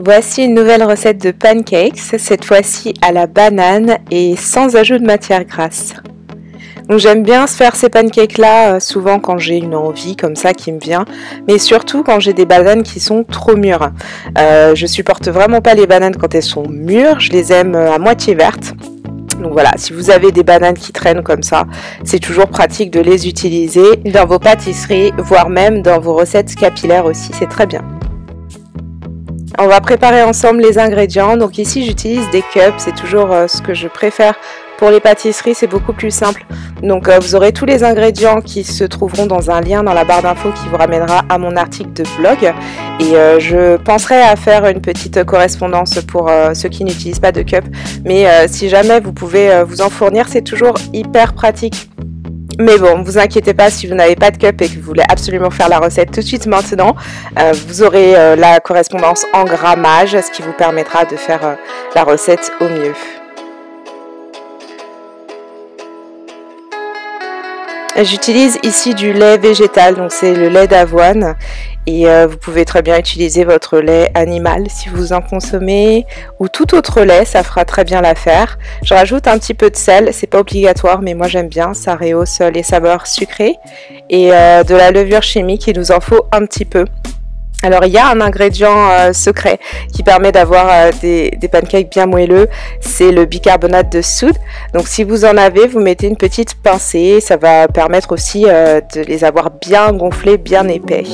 Voici une nouvelle recette de pancakes, cette fois-ci à la banane et sans ajout de matière grasse. Donc j'aime bien faire ces pancakes là souvent quand j'ai une envie comme ça qui me vient, mais surtout quand j'ai des bananes qui sont trop mûres. Je supporte vraiment pas les bananes quand elles sont mûres, je les aime à moitié vertes. Donc voilà, si vous avez des bananes qui traînent comme ça, c'est toujours pratique de les utiliser dans vos pâtisseries, voire même dans vos recettes capillaires aussi, c'est très bien. On va préparer ensemble les ingrédients. Donc ici j'utilise des cups, c'est toujours ce que je préfère pour les pâtisseries, c'est beaucoup plus simple. Donc vous aurez tous les ingrédients qui se trouveront dans un lien dans la barre d'infos qui vous ramènera à mon article de blog. Et je penserai à faire une petite correspondance pour ceux qui n'utilisent pas de cups. Mais si jamais vous pouvez vous en fournir, c'est toujours hyper pratique. Mais bon, ne vous inquiétez pas, si vous n'avez pas de cup et que vous voulez absolument faire la recette tout de suite maintenant, vous aurez la correspondance en grammage, ce qui vous permettra de faire la recette au mieux. J'utilise ici du lait végétal, donc c'est le lait d'avoine. Et vous pouvez très bien utiliser votre lait animal si vous en consommez, ou tout autre lait, ça fera très bien l'affaire. Je rajoute un petit peu de sel, c'est pas obligatoire, mais moi j'aime bien, ça rehausse les saveurs sucrées. Et de la levure chimique, il nous en faut un petit peu. Alors il y a un ingrédient secret qui permet d'avoir des pancakes bien moelleux, c'est le bicarbonate de soude. Donc si vous en avez, vous mettez une petite pincée, ça va permettre aussi de les avoir bien gonflés, bien épais.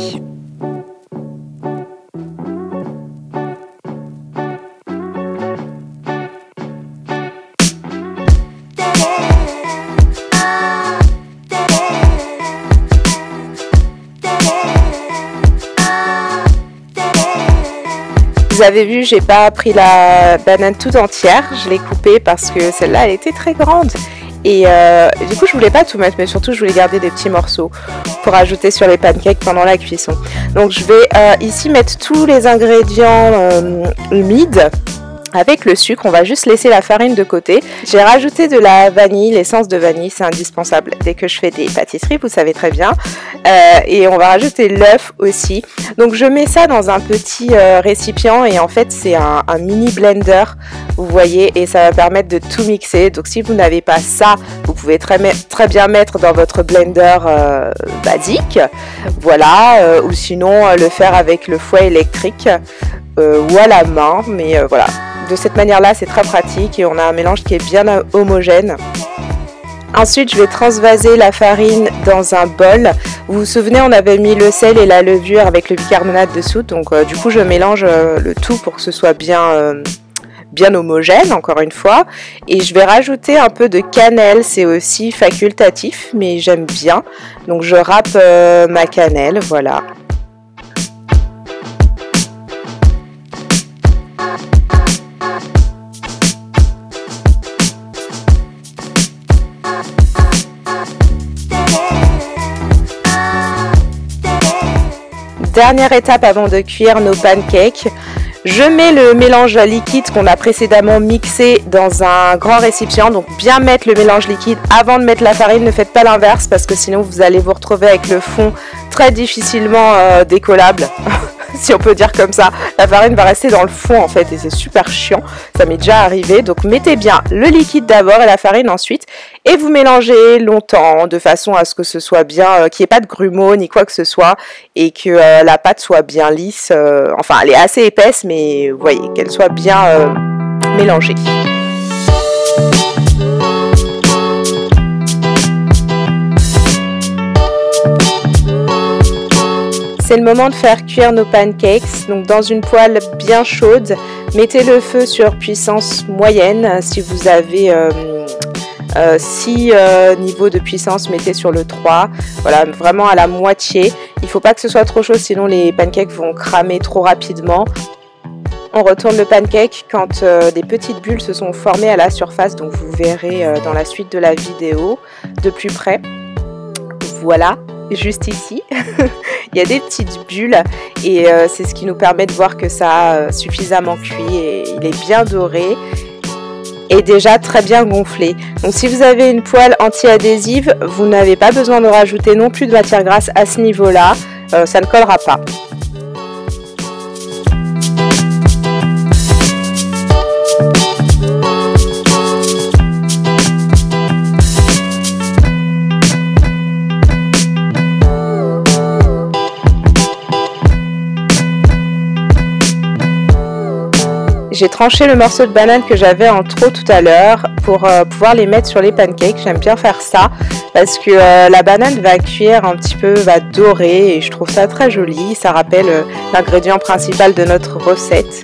Vous avez vu, j'ai pas pris la banane toute entière, je l'ai coupée parce que celle-là elle était très grande. Et du coup je voulais pas tout mettre, mais surtout je voulais garder des petits morceaux pour ajouter sur les pancakes pendant la cuisson. Donc je vais ici mettre tous les ingrédients humides. Avec le sucre, on va juste laisser la farine de côté. J'ai rajouté de la vanille, l'essence de vanille, c'est indispensable dès que je fais des pâtisseries, vous savez très bien. Et on va rajouter l'œuf aussi. Donc je mets ça dans un petit récipient et en fait c'est un mini blender, vous voyez, et ça va permettre de tout mixer. Donc si vous n'avez pas ça, vous pouvez très bien mettre dans votre blender basique, voilà, ou sinon le faire avec le fouet électrique ou à la main, mais voilà. De cette manière-là, c'est très pratique et on a un mélange qui est bien homogène. Ensuite, je vais transvaser la farine dans un bol. Vous vous souvenez, on avait mis le sel et la levure avec le bicarbonate de soude. Donc, du coup, je mélange le tout pour que ce soit bien homogène, encore une fois. Et je vais rajouter un peu de cannelle. C'est aussi facultatif, mais j'aime bien. Donc, je râpe ma cannelle, voilà. Dernière étape avant de cuire nos pancakes, je mets le mélange liquide qu'on a précédemment mixé dans un grand récipient. Donc bien mettre le mélange liquide avant de mettre la farine, ne faites pas l'inverse parce que sinon vous allez vous retrouver avec le fond très difficilement décollable. Si on peut dire comme ça, la farine va rester dans le fond en fait et c'est super chiant, ça m'est déjà arrivé. Donc mettez bien le liquide d'abord et la farine ensuite et vous mélangez longtemps de façon à ce que ce soit bien, qu'il n'y ait pas de grumeaux ni quoi que ce soit et que la pâte soit bien lisse, enfin elle est assez épaisse mais vous voyez qu'elle soit bien mélangée. C'est le moment de faire cuire nos pancakes. Donc dans une poêle bien chaude, mettez le feu sur puissance moyenne. Si vous avez 6 niveaux de puissance, mettez sur le 3. Voilà, vraiment à la moitié. Il ne faut pas que ce soit trop chaud, sinon les pancakes vont cramer trop rapidement. On retourne le pancake quand des petites bulles se sont formées à la surface. Donc vous verrez dans la suite de la vidéo de plus près. Voilà. Juste ici, il y a des petites bulles et c'est ce qui nous permet de voir que ça a suffisamment cuit et il est bien doré et déjà très bien gonflé. Donc si vous avez une poêle anti-adhésive, vous n'avez pas besoin de rajouter non plus de matière grasse à ce niveau-là, ça ne collera pas. J'ai tranché le morceau de banane que j'avais en trop tout à l'heure pour pouvoir les mettre sur les pancakes. J'aime bien faire ça parce que la banane va cuire un petit peu, va dorer et je trouve ça très joli. Ça rappelle l'ingrédient principal de notre recette.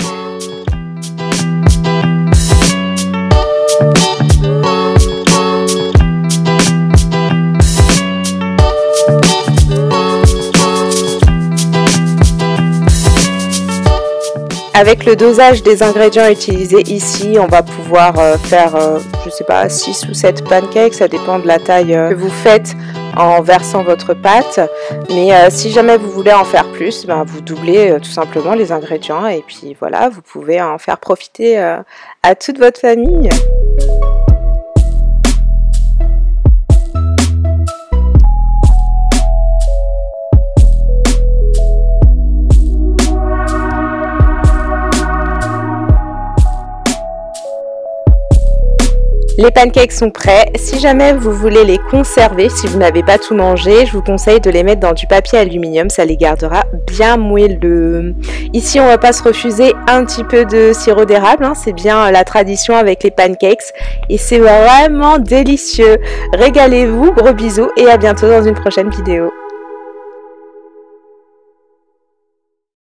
Avec le dosage des ingrédients utilisés ici, on va pouvoir faire, je sais pas, 6 ou 7 pancakes, ça dépend de la taille que vous faites en versant votre pâte. Mais si jamais vous voulez en faire plus, ben, vous doublez tout simplement les ingrédients et puis voilà, vous pouvez en faire profiter à toute votre famille. Les pancakes sont prêts. Si jamais vous voulez les conserver, si vous n'avez pas tout mangé, je vous conseille de les mettre dans du papier aluminium, ça les gardera bien moelleux. Ici, on va pas se refuser un petit peu de sirop d'érable, hein, c'est bien la tradition avec les pancakes et c'est vraiment délicieux. Régalez-vous, gros bisous et à bientôt dans une prochaine vidéo.